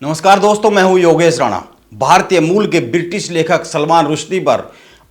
नमस्कार दोस्तों, मैं हूं योगेश राणा। भारतीय मूल के ब्रिटिश लेखक सलमान रुश्दी पर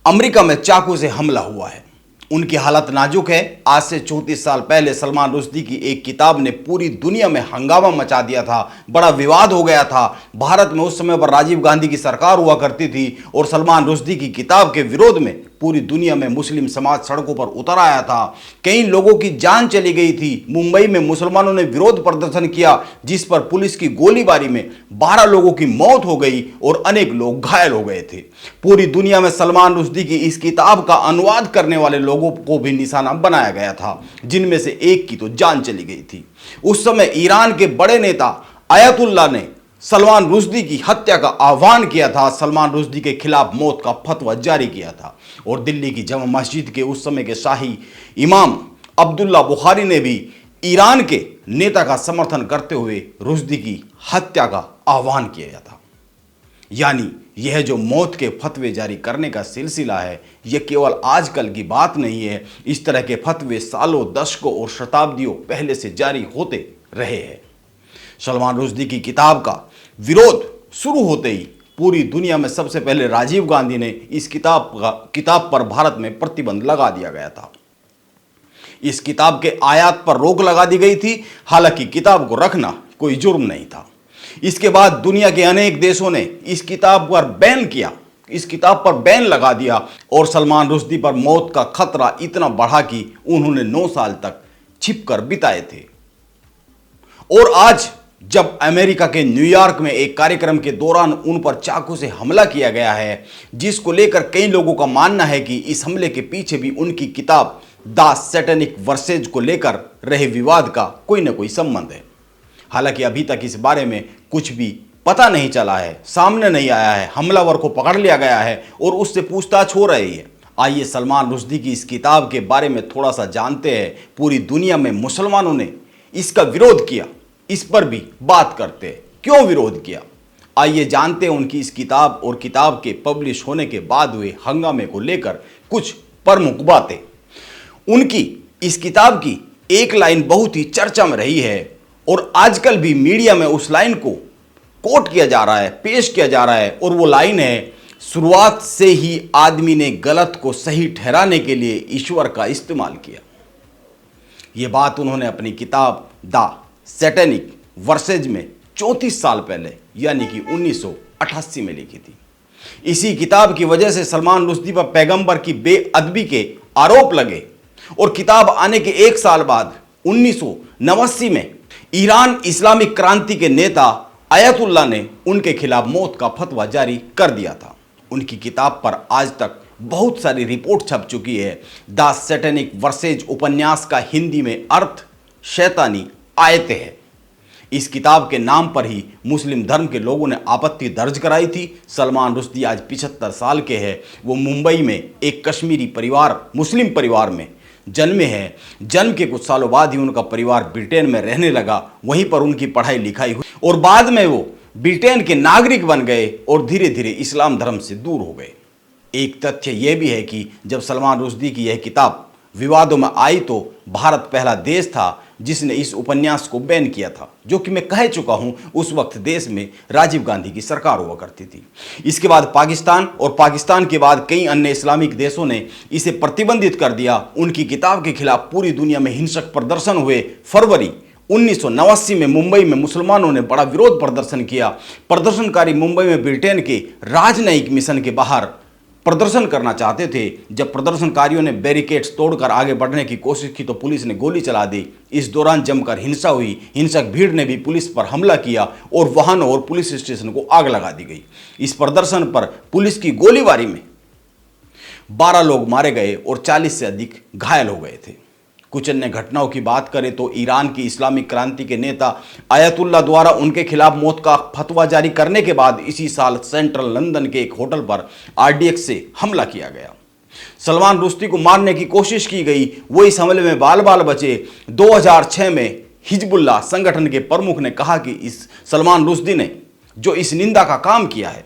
अमेरिका में चाकू से हमला हुआ है। उनकी हालत नाजुक है। आज से 34 साल पहले सलमान रुश्दी की एक किताब ने पूरी दुनिया में हंगामा मचा दिया था, बड़ा विवाद हो गया था। भारत में उस समय पर राजीव गांधी की सरकार हुआ करती थी और सलमान रुश्दी की किताब के विरोध में पूरी दुनिया में मुस्लिम समाज सड़कों पर उतर आया था। कई लोगों की जान चली गई थी। मुंबई में मुसलमानों ने विरोध प्रदर्शन किया, जिस पर पुलिस की गोलीबारी में 12 लोगों की मौत हो गई और अनेक लोग घायल हो गए थे। पूरी दुनिया में सलमान रुश्दी की इस किताब का अनुवाद करने वाले लोगों को भी निशाना बनाया गया था, जिनमें से एक की तो जान चली गई थी। उस समय ईरान के बड़े नेता आयतुल्लाह ने सलमान रुश्दी की हत्या का आह्वान किया था, सलमान रुश्दी के खिलाफ मौत का फतवा जारी किया था और दिल्ली की जामा मस्जिद के उस समय के शाही इमाम अब्दुल्ला बुखारी ने भी ईरान के नेता का समर्थन करते हुए रुश्दी की हत्या का आह्वान किया था। यानी यह जो मौत के फतवे जारी करने का सिलसिला है, यह केवल आजकल की बात नहीं है। इस तरह के फतवे सालों, दशकों और शताब्दियों पहले से जारी होते रहे हैं। सलमान रुश्दी की किताब का विरोध शुरू होते ही पूरी दुनिया में सबसे पहले राजीव गांधी ने इस किताब पर भारत में प्रतिबंध लगा दिया गया था। इस किताब के आयात पर रोक लगा दी गई थी। हालांकि किताब को रखना कोई जुर्म नहीं था। इसके बाद दुनिया के अनेक देशों ने इस किताब पर बैन किया, इस किताब पर बैन लगा दिया और सलमान रुश्दी पर मौत का खतरा इतना बढ़ा कि उन्होंने 9 साल तक छिपकर बिताए थे। और आज जब अमेरिका के न्यूयॉर्क में एक कार्यक्रम के दौरान उन पर चाकू से हमला किया गया है, जिसको लेकर कई लोगों का मानना है कि इस हमले के पीछे भी उनकी किताब द सैटेनिक वर्सेज को लेकर रहे विवाद का कोई न कोई संबंध है। हालांकि अभी तक इस बारे में कुछ भी पता नहीं चला है, सामने नहीं आया है। हमलावर को पकड़ लिया गया है और उससे पूछताछ हो रही है। आइए सलमान रुश्दी की इस किताब के बारे में थोड़ा सा जानते हैं। पूरी दुनिया में मुसलमानों ने इसका विरोध किया, इस पर भी बात करते हैं, क्यों विरोध किया। आइए जानते हैं उनकी इस किताब और किताब के पब्लिश होने के बाद हुए हंगामे को लेकर कुछ प्रमुख बातें। उनकी इस किताब की एक लाइन बहुत ही चर्चा में रही है और आजकल भी मीडिया में उस लाइन को कोट किया जा रहा है, पेश किया जा रहा है। और वो लाइन है, शुरुआत से ही आदमी ने गलत को सही ठहराने के लिए ईश्वर का इस्तेमाल किया। ये बात उन्होंने अपनी किताब द सैटेनिक वर्सेज में 34 साल पहले यानी कि 1988 में लिखी थी। इसी किताब की वजह से सलमान रुश्दी पर पैगंबर की बेअदबी के आरोप लगे और किताब आने के 1 साल बाद 1989 में ईरान इस्लामिक क्रांति के नेता आयतुल्लाह ने उनके खिलाफ मौत का फतवा जारी कर दिया था। उनकी किताब पर आज तक बहुत सारी रिपोर्ट छप चुकी है। द सैटेनिक वर्सेज उपन्यास का हिंदी में अर्थ शैतानी आयतें हैं। इस किताब के नाम पर ही मुस्लिम धर्म के लोगों ने आपत्ति दर्ज कराई थी। सलमान रुश्दी आज 75 साल के हैं। वो मुंबई में एक कश्मीरी परिवार, मुस्लिम परिवार में जन्मे हैं। जन्म के कुछ सालों बाद ही उनका परिवार ब्रिटेन में रहने लगा। वहीं पर उनकी पढ़ाई लिखाई हुई और बाद में वो ब्रिटेन के नागरिक बन गए और धीरे धीरे इस्लाम धर्म से दूर हो गए। एक तथ्य यह भी है कि जब सलमान रुश्दी की यह किताब विवादों में आई तो भारत पहला देश था जिसने इस उपन्यास को बैन किया था। जो कि मैं कह चुका हूं, उस वक्त देश में राजीव गांधी की सरकार हुआ करती थी। इसके बाद पाकिस्तान और पाकिस्तान के बाद कई अन्य इस्लामिक देशों ने इसे प्रतिबंधित कर दिया। उनकी किताब के खिलाफ पूरी दुनिया में हिंसक प्रदर्शन हुए। फरवरी 1989 में मुंबई में मुसलमानों ने बड़ा विरोध प्रदर्शन किया। प्रदर्शनकारी मुंबई में ब्रिटेन के राजनयिक मिशन के बाहर प्रदर्शन करना चाहते थे। जब प्रदर्शनकारियों ने बैरिकेड्स तोड़कर आगे बढ़ने की कोशिश की तो पुलिस ने गोली चला दी। इस दौरान जमकर हिंसा हुई। हिंसक भीड़ ने भी पुलिस पर हमला किया और वाहनों और पुलिस स्टेशन को आग लगा दी गई। इस प्रदर्शन पर पुलिस की गोलीबारी में 12 लोग मारे गए और 40 से अधिक घायल हो गए थे। कुछ अन्य घटनाओं की बात करें तो ईरान की इस्लामिक क्रांति के नेता आयतुल्लाह द्वारा उनके खिलाफ मौत का फतवा जारी करने के बाद इसी साल सेंट्रल लंदन के एक होटल पर आरडीएक्स से हमला किया गया। सलमान रुश्दी को मारने की कोशिश की गई। वो इस हमले में बाल बाल बचे। 2006 में हिजबुल्लाह संगठन के प्रमुख ने कहा कि इस सलमान रुश्दी ने जो इस निंदा का काम किया है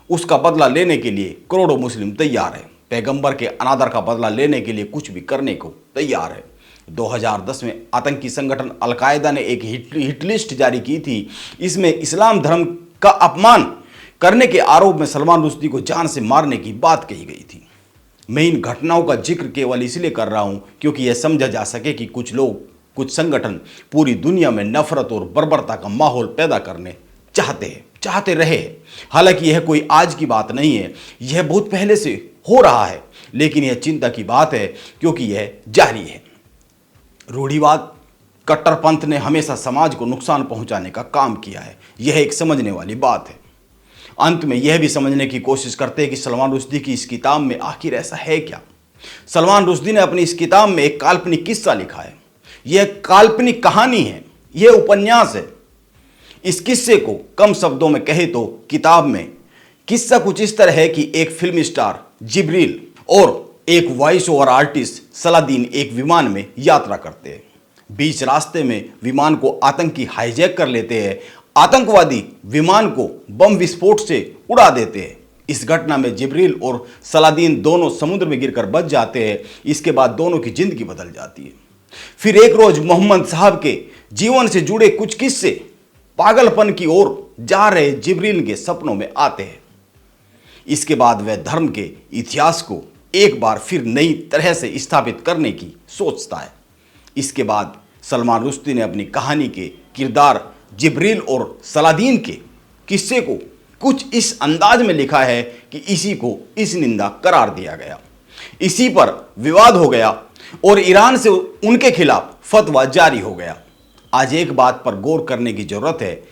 उसका बदला लेने के लिए करोड़ों मुस्लिम तैयार है। पैगंबर के अनादर का बदला लेने के लिए कुछ भी करने को तैयार है। 2010 में आतंकी संगठन अल कायदा ने एक हिट लिस्ट जारी की थी। इसमें इस्लाम धर्म का अपमान करने के आरोप में सलमान रुश्दी को जान से मारने की बात कही गई थी। मैं इन घटनाओं का जिक्र केवल इसलिए कर रहा हूं क्योंकि यह समझा जा सके कि कुछ लोग, कुछ संगठन पूरी दुनिया में नफरत और बर्बरता का माहौल पैदा करने चाहते रहे। हालांकि यह कोई आज की बात नहीं है, यह बहुत पहले से हो रहा है, लेकिन यह चिंता की बात है क्योंकि यह जारी है। रूढ़िवाद, कट्टरपंथ ने हमेशा समाज को नुकसान पहुंचाने का काम किया है। यह एक समझने वाली बात है। अंत में यह भी समझने की कोशिश करते हैं कि सलमान रुश्दी की इस किताब में आखिर ऐसा है क्या। सलमान रुश्दी ने अपनी इस किताब में एक काल्पनिक किस्सा लिखा है। यह काल्पनिक कहानी है, यह उपन्यास है। इस किस्से को कम शब्दों में कहे तो किताब में किस्सा कुछ इस तरह है कि एक फिल्म स्टार जिब्रील और एक वॉइस ओवर आर्टिस्ट सलादीन एक विमान में यात्रा करते हैं। बीच रास्ते में विमान को आतंकी हाईजैक कर लेते हैं। आतंकवादी विमान को बम विस्फोट से उड़ा देते हैं। इस घटना में जिब्रील और सलादीन दोनों समुद्र में गिरकर बच जाते हैं। इसके बाद दोनों की जिंदगी बदल जाती है। फिर एक रोज मोहम्मद साहब के जीवन से जुड़े कुछ किस्से पागलपन की ओर जा रहे जिब्रील के सपनों में आते हैं। इसके बाद वह धर्म के इतिहास को एक बार फिर नई तरह से स्थापित करने की सोचता है। इसके बाद सलमान रुश्दी ने अपनी कहानी के किरदार जिब्रील और सलादीन के किस्से को कुछ इस अंदाज में लिखा है कि इसी को इस निंदा करार दिया गया। इसी पर विवाद हो गया और ईरान से उनके खिलाफ फतवा जारी हो गया। आज एक बात पर गौर करने की जरूरत है।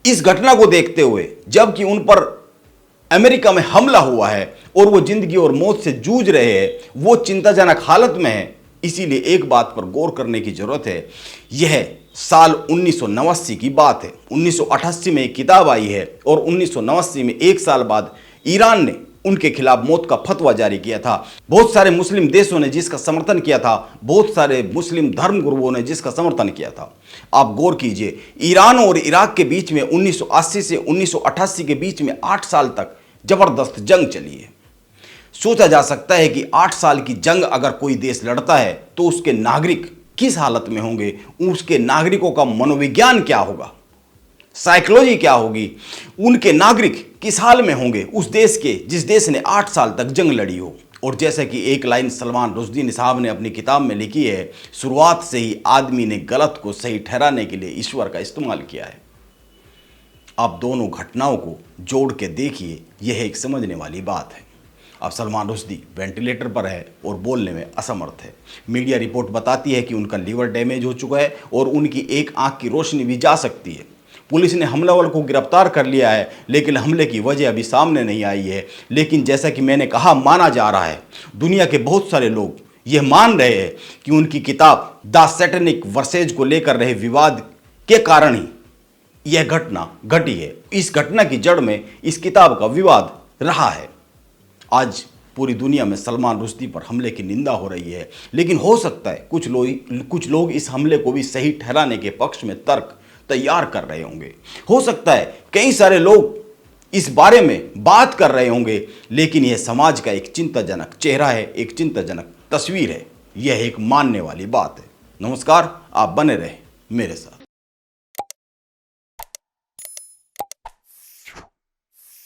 इस घटना को देखते हुए, जबकि उन पर अमेरिका में हमला हुआ है और वो जिंदगी और मौत से जूझ रहे हैं, वो चिंताजनक हालत में है, इसीलिए एक बात पर गौर करने की जरूरत है। यह साल 1989 की बात है। 1988 में एक किताब आई है और 1989 में एक साल बाद ईरान ने उनके खिलाफ मौत का फतवा जारी किया था। बहुत सारे मुस्लिम देशों ने जिसका समर्थन किया था, बहुत सारे मुस्लिम धर्मगुरुओं ने जिसका समर्थन किया था। आप गौर कीजिए, ईरान और इराक के बीच में 1980 से 1988 के बीच में 8 साल तक जबरदस्त जंग चली है। सोचा जा सकता है कि 8 साल की जंग अगर कोई देश लड़ता है तो उसके नागरिक किस हालत में होंगे, उसके नागरिकों का मनोविज्ञान क्या होगा, साइकोलॉजी क्या होगी, उनके नागरिक किस हाल में होंगे उस देश के जिस देश ने 8 साल तक जंग लड़ी हो। और जैसे कि एक लाइन सलमान रुश्दी साहब ने अपनी किताब में लिखी है, शुरुआत से ही आदमी ने गलत को सही ठहराने के लिए ईश्वर का इस्तेमाल किया है। आप दोनों घटनाओं को जोड़ के देखिए, यह एक समझने वाली बात है। अब सलमान रुश्दी वेंटिलेटर पर है और बोलने में असमर्थ है। मीडिया रिपोर्ट बताती है कि उनका लीवर डैमेज हो चुका है और उनकी एक आंख की रोशनी भी जा सकती है। पुलिस ने हमलावर को गिरफ्तार कर लिया है, लेकिन हमले की वजह अभी सामने नहीं आई है। लेकिन जैसा कि मैंने कहा, माना जा रहा है, दुनिया के बहुत सारे लोग यह मान रहे हैं कि उनकी किताब द सैटेनिक वर्सेज को लेकर रहे विवाद के कारण ही यह घटना घटी है। इस घटना की जड़ में इस किताब का विवाद रहा है। आज पूरी दुनिया में सलमान रुश्दी पर हमले की निंदा हो रही है, लेकिन हो सकता है कुछ लोग इस हमले को भी सही ठहराने के पक्ष में तर्क तैयार कर रहे होंगे। हो सकता है कई सारे लोग इस बारे में बात कर रहे होंगे, लेकिन यह समाज का एक चिंताजनक चेहरा है, एक चिंताजनक तस्वीर है। यह एक मानने वाली बात है। नमस्कार, आप बने रहे मेरे साथ।